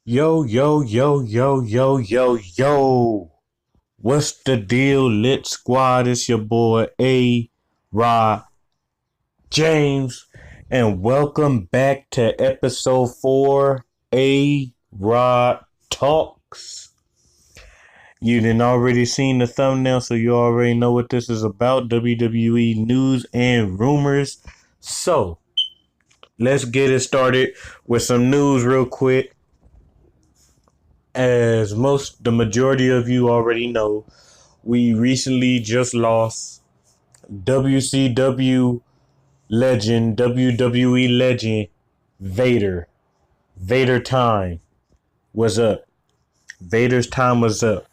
Yo, yo, yo, yo, yo, yo, yo. What's the deal, Lit Squad? It's your boy A Rod James, and welcome back to Episode 4 A Rod Talks. You done already seen the thumbnail, so you already know what this is about. WWE news and rumors. So, let's get it started with some news real quick. As the majority of you already know, we recently just lost WCW legend, WWE legend, Vader. Vader time was up. Vader's time was up.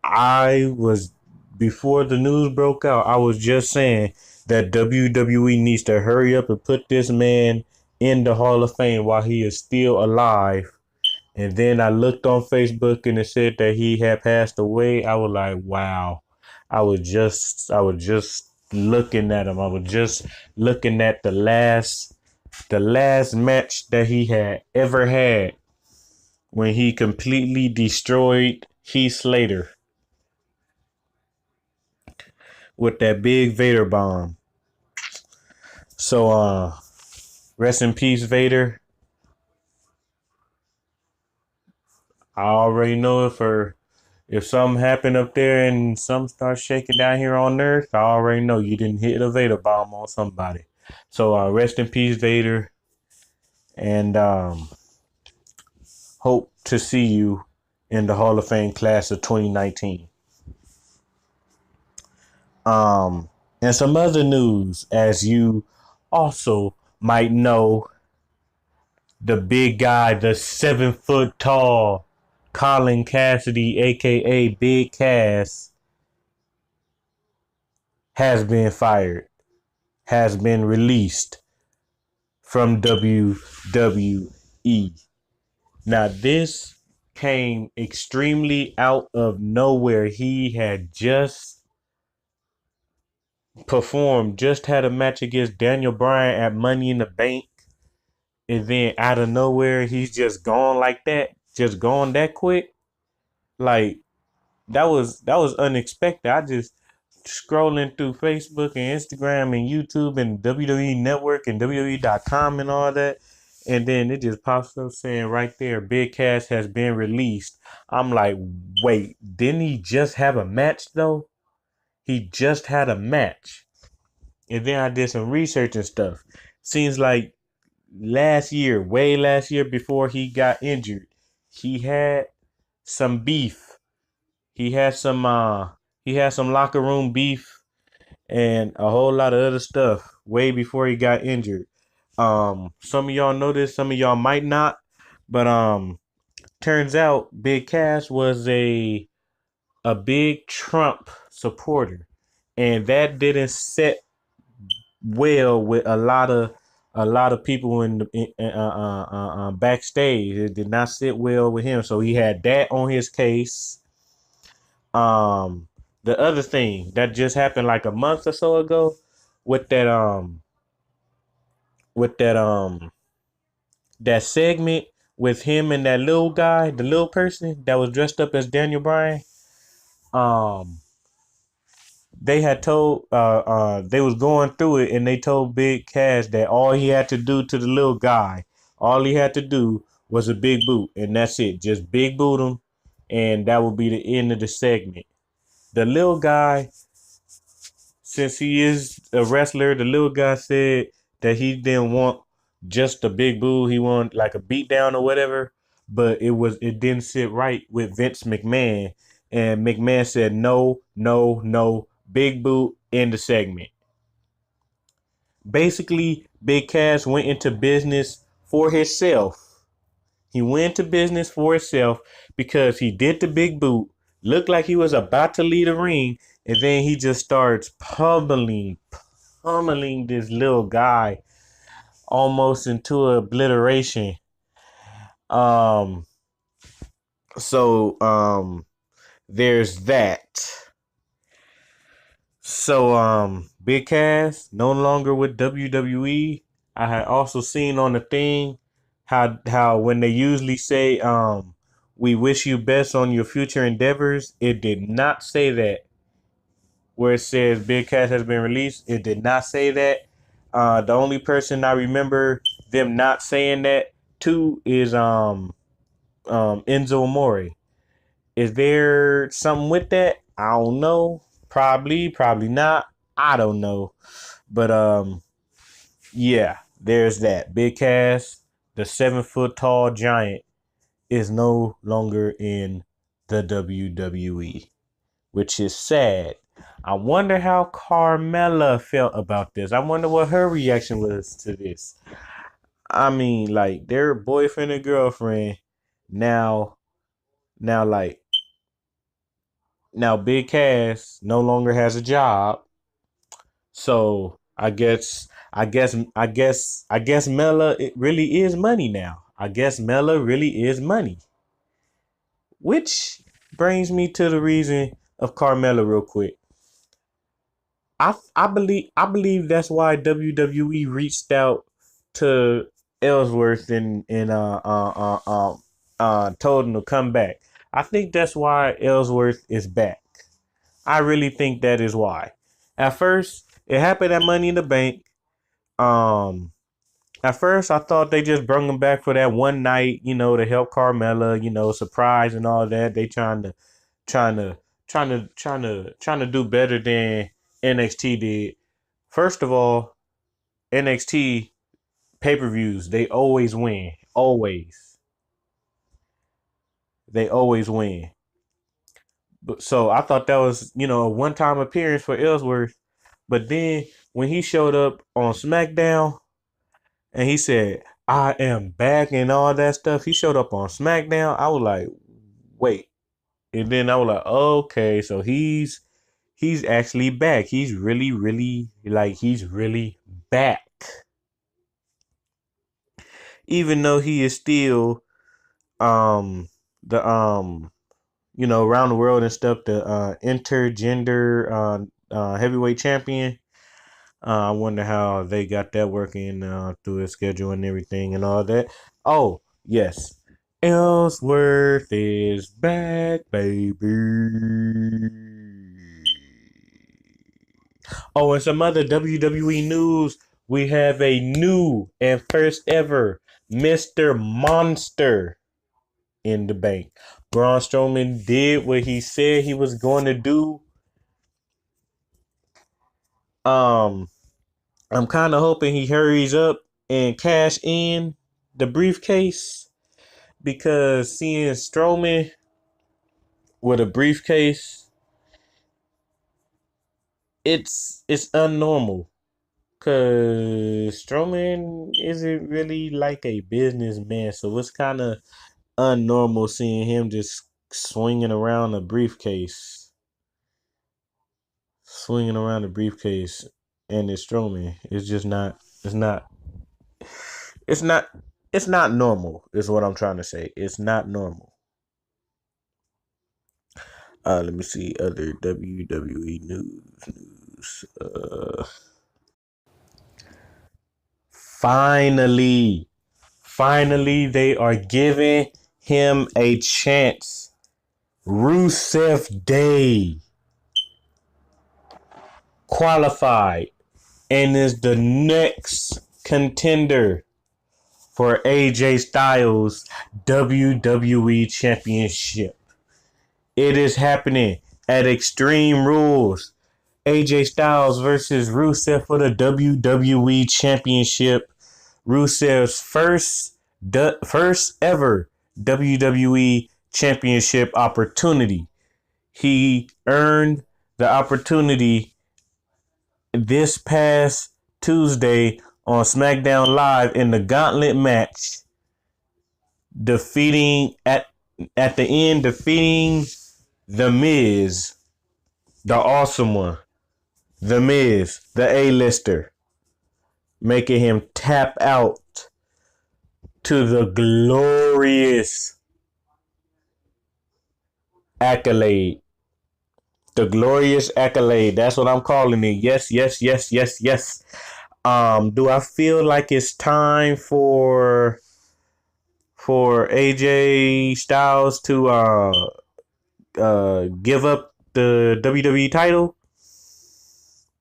I was, before the news broke out, I was just saying that WWE needs to hurry up and put this man in the Hall of Fame while he is still alive. And then I looked on Facebook and it said that he had passed away. I was like, wow. I was just looking at him. I was just looking at the last match that he had ever had when he completely destroyed Heath Slater with that big Vader bomb. So rest in peace, Vader. I already know if something happened up there and something starts shaking down here on Earth, I already know you didn't hit a Vader bomb on somebody. So rest in peace, Vader, and hope to see you in the Hall of Fame class of 2019. And some other news, as you also might know, the big guy, the 7 foot tall Colin Cassidy, aka Big Cass, has been fired, has been released from WWE. Now, this came extremely out of nowhere. He had just performed, just had a match against Daniel Bryan at Money in the Bank. And then out of nowhere, he's just gone like that, just gone that quick. Like that was unexpected. I just scrolling through Facebook and Instagram and YouTube and WWE Network and WWE.com and all that. And then it just pops up saying right there, Big Cass has been released. I'm like, wait, didn't he just have a match though? He just had a match. And then I did some research and stuff. Seems like last year, way last year before he got injured, he had some beef. He had some locker room beef and a whole lot of other stuff way before he got injured. Some of y'all know this, some of y'all might not, but turns out Big Cass was a big Trump supporter, and that didn't set well with a lot of people backstage. It did not sit well with him, so he had that on his case. Um, the other thing that just happened like a month or so ago with that that segment with him and that little guy, the little person that was dressed up as Daniel Bryan. Um, they had told they was going through it and they told Big Cass that all he had to do to the little guy, all he had to do was a big boot, and that's it. Just big boot him, and that would be the end of the segment. The little guy, since he is a wrestler, the little guy said that he didn't want just a big boo. He wanted like a beat down or whatever. But it didn't sit right with Vince McMahon. And McMahon said no, no, no, big boot in the segment. Basically, Big Cass went into business for himself. He went into business for himself because he did the big boot, looked like he was about to leave the ring, and then he just starts pummeling this little guy almost into obliteration. Um, so there's that. So Big Cass no longer with WWE. I had also seen on the thing how when they usually say we wish you best on your future endeavors, it did not say that. Where it says Big Cass has been released, it did not say that. The only person I remember them not saying that to is Enzo Amore. Is there something with that? I don't know. Probably, probably not. I don't know. But yeah, there's that. Big Cass, the 7 foot tall giant, is no longer in the WWE, which is sad. I wonder how Carmella felt about this. I wonder what her reaction was to this. I mean, like their boyfriend and girlfriend now, now like now Big Cass no longer has a job. So I guess Mela it really is money now. I guess Mela really is money. Which brings me to the reason of Carmella real quick. I believe that's why WWE reached out to Ellsworth and told him to come back. I think that's why Ellsworth is back. I really think that is why. At first, it happened at Money in the Bank. Um, at first, I thought they just brought him back for that one night, to help Carmella, surprise and all that. They trying to trying to do better than NXT did. First of all, NXT pay-per-views, they always win. Always. They always win. But so I thought that was, a one-time appearance for Ellsworth. But then when he showed up on SmackDown and he said, I am back and all that stuff, he showed up on SmackDown. I was like, wait. And then I was like, okay, so he's actually back. He's really, really he's really back. Even though he is still the around the world and stuff, the intergender heavyweight champion. I wonder how they got that working through his schedule and everything and all that. Oh, yes. Ellsworth is back, baby. Oh, and some other WWE news. We have a new and first ever Mr. Monster in the bank. Braun Strowman did what he said he was going to do. I'm kind of hoping he hurries up and cash in the briefcase because seeing Strowman with a briefcase, it's unnormal. Cause Strowman isn't really like a businessman, so it's kind of unnormal seeing him just swinging around a briefcase, swinging around a briefcase, and it's Strowman. It's just not. It's not. It's not. It's not normal. Is what I'm trying to say. It's not normal. Let me see other WWE news. Finally, finally, they are giving him a chance. Rusev Day qualified and is the next contender for AJ Styles WWE Championship. It is happening at Extreme Rules. AJ Styles versus Rusev for the WWE Championship. Rusev's first ever WWE Championship opportunity. He earned the opportunity this past Tuesday on SmackDown Live in the Gauntlet match, defeating at the end The Miz, the awesome one, The Miz, the A-lister, making him tap out to the glorious accolade. The glorious accolade. That's what I'm calling it. Yes, yes, yes, yes, yes. Do I feel like it's time for for AJ Styles to give up the WWE title?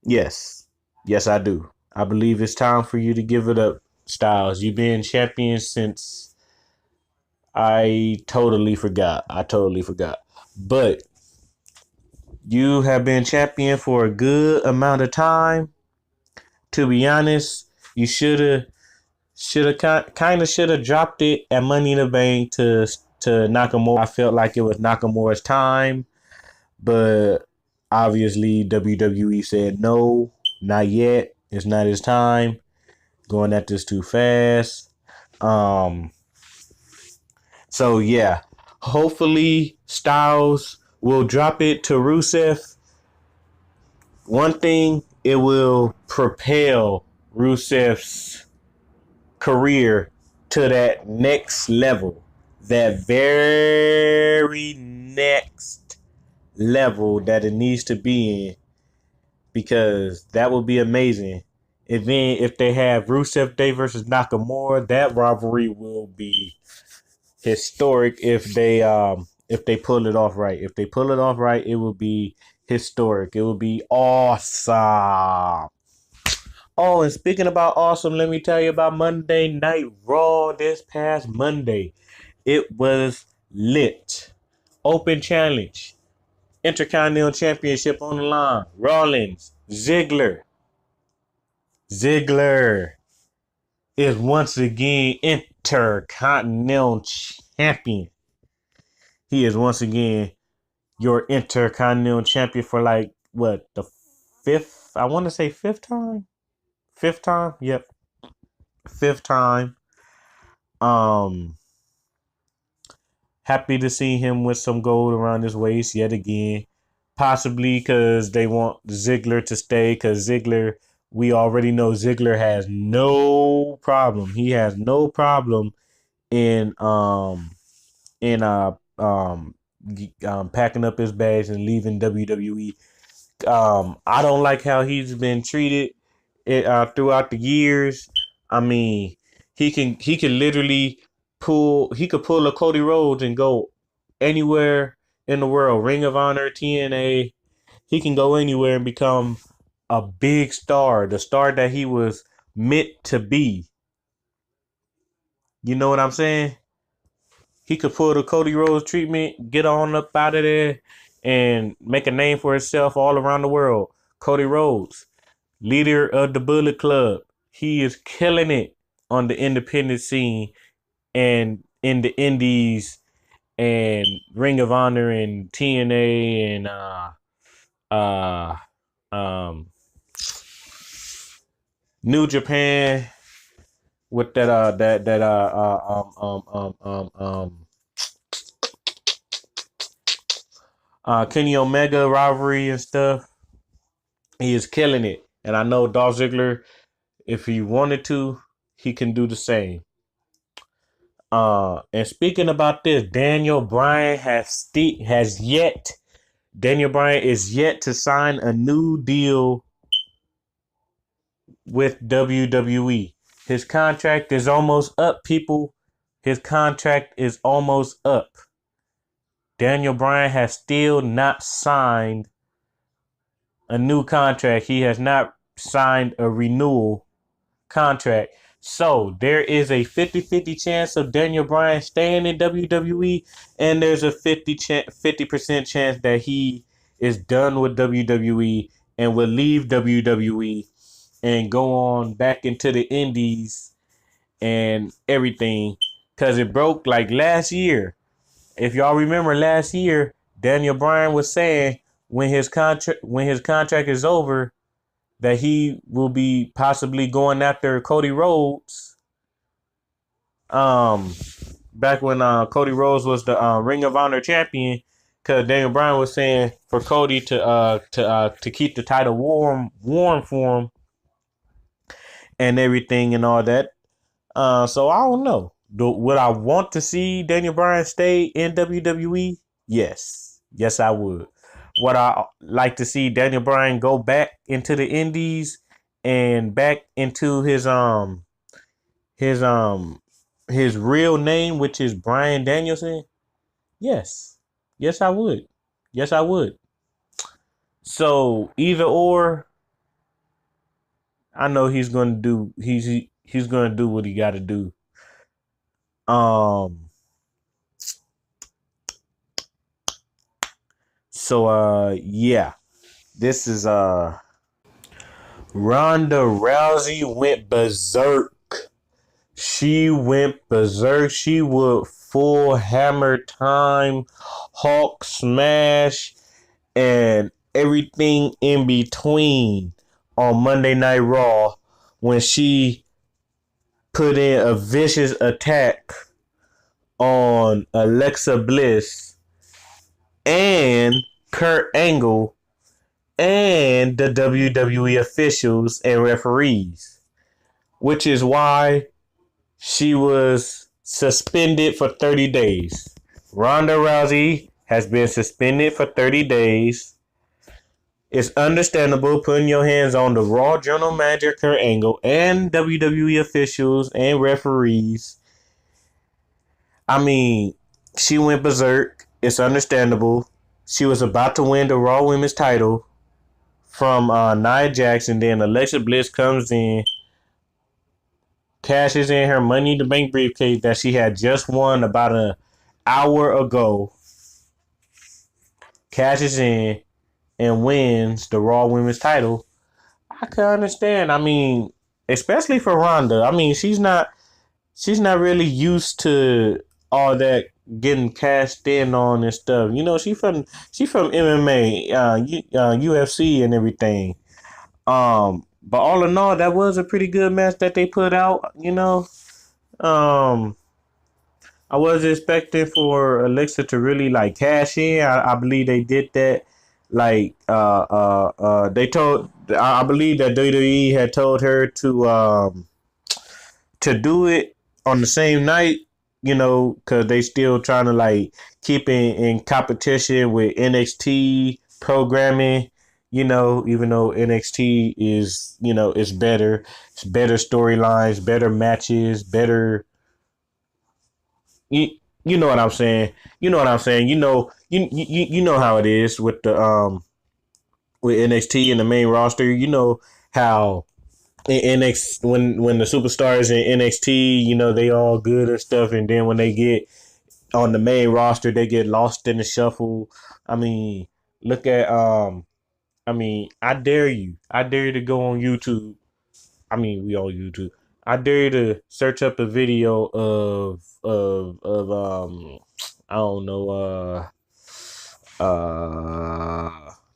Yes. Yes, I do. I believe it's time for you to give it up, Styles. You've been champion since I totally forgot. I totally forgot. But you have been champion for a good amount of time. To be honest, you should have dropped it at Money in the Bank to Nakamura. I felt like it was Nakamura's time, but obviously WWE said no, not yet. It's not his time. Going at this too fast. Um, so yeah, hopefully Styles will drop it to Rusev. One thing, it will propel Rusev's career to that next level, that very next level that it needs to be in, because that would be amazing. And then if they have Rusev Day versus Nakamura, that rivalry will be historic if they pull it off right. If they pull it off right, it will be historic. It will be awesome. Oh, and speaking about awesome, let me tell you about Monday Night Raw this past Monday. It was lit. Open challenge. Intercontinental Championship on the line. Rollins. Ziggler. Ziggler is once again Intercontinental Champion. He is once again your Intercontinental Champion for like, what, the fifth? I want to say fifth time? Fifth time? Yep. Fifth time. Um, Happy to see him with some gold around his waist yet again. Possibly because they want Ziggler to stay, because Ziggler, we already know Ziggler has no problem. He has no problem in in packing up his bags and leaving WWE. I don't like how he's been treated throughout the years. I mean, he can literally pull a Cody Rhodes and go anywhere in the world. Ring of Honor, TNA. He can go anywhere and become a big star, the star that he was meant to be. You know what I'm saying? He could pull the Cody Rhodes treatment, get on up out of there, and make a name for himself all around the world. Cody Rhodes, leader of the Bullet Club. He is killing it on the independent scene and in the indies and Ring of Honor and TNA and uh um New Japan with Kenny Omega rivalry and stuff. He is killing it. And I know Dolph Ziggler, if he wanted to, he can do the same. And speaking about this, Daniel Bryan is yet to sign a new deal with WWE. His contract is almost up, people. His contract is almost up. Daniel Bryan has still not signed a new contract. He has not signed a renewal contract. So there is a 50-50 chance of Daniel Bryan staying in WWE, and there's a 50% chance that he is done with WWE and will leave WWE and go on back into the indies and everything, because it broke like last year. If y'all remember last year, Daniel Bryan was saying when his contract is over that he will be possibly going after Cody Rhodes. Back when Cody Rhodes was the Ring of Honor champion, because Daniel Bryan was saying for Cody to keep the title warm for him and everything and all that. So I don't know. Would I want to see Daniel Bryan stay in WWE? Yes. Yes, I would. Would I like to see Daniel Bryan go back into the indies and back into his his real name, which is Brian Danielson, yes. Yes, I would. Yes, I would. So either or, I know he's gonna do what he gotta do. Um yeah. This is Ronda Rousey went berserk. She went berserk. She would full hammer time, Hawk smash, and everything in between on Monday Night Raw when she put in a vicious attack on Alexa Bliss and Kurt Angle and the WWE officials and referees, which is why she was suspended for 30 days. Ronda Rousey has been suspended for 30 days. It's understandable putting your hands on the Raw General Manager Kurt Angle and WWE officials and referees. I mean, she went berserk. It's understandable. She was about to win the Raw Women's title from Nia Jax, and then Alexa Bliss comes in, cashes in her Money in the Bank briefcase that she had just won about an hour ago, cashes in and wins the Raw Women's title. I can understand. I mean, especially for Ronda. I mean, she's not really used to all that getting cashed in on and stuff. You know, she from MMA, UFC and everything. But all in all, that was a pretty good match that they put out. Um, I was expecting for Alexa to really like cash in. I believe they did that. Like, they told. I believe that WWE had told her to do it on the same night. Because they still trying to like keep in competition with NXT programming. Even though NXT is it's better. It's better storylines, better matches, better. You, you know what I'm saying. You know what I'm saying. You know how it is with NXT and the main roster. You know how in NXT when the superstars in NXT, they all good and stuff, and then when they get on the main roster, they get lost in the shuffle. I mean, look at I dare you. I dare you to go on YouTube. I mean, we all YouTube. I dare you to search up a video of I don't know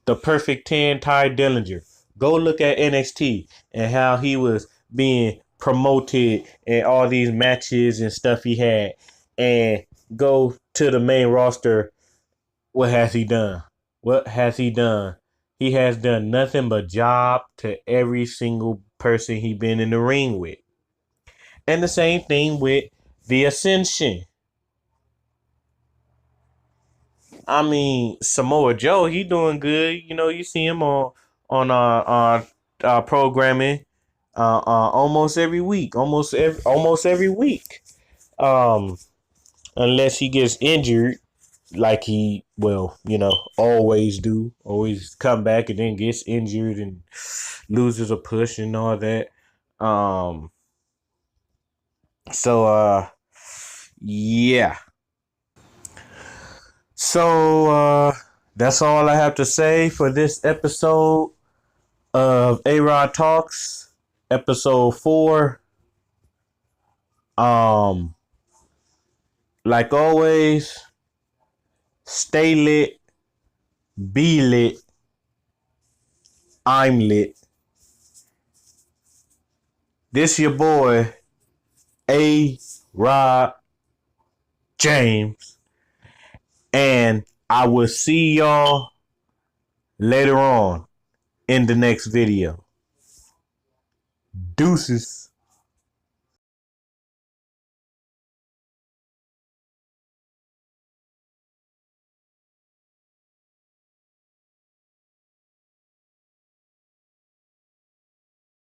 the perfect 10 Ty Dillinger. Go look at NXT and how he was being promoted and all these matches and stuff he had, and go to the main roster. What has he done? What has he done? He has done nothing but job to every single person he been in the ring with. And the same thing with the Ascension. I mean, Samoa Joe, he doing good. You see him on programming almost every week, almost every week. Um, Unless he gets injured, like he always do, always come back and then gets injured and loses a push and all that. Um, so yeah. So that's all I have to say for this episode of A-Rod Talks, Ep.4. Um, like always, stay lit, be lit, I'm lit. This your boy, A-Rod James, and I will see y'all later on in the next video. Deuces.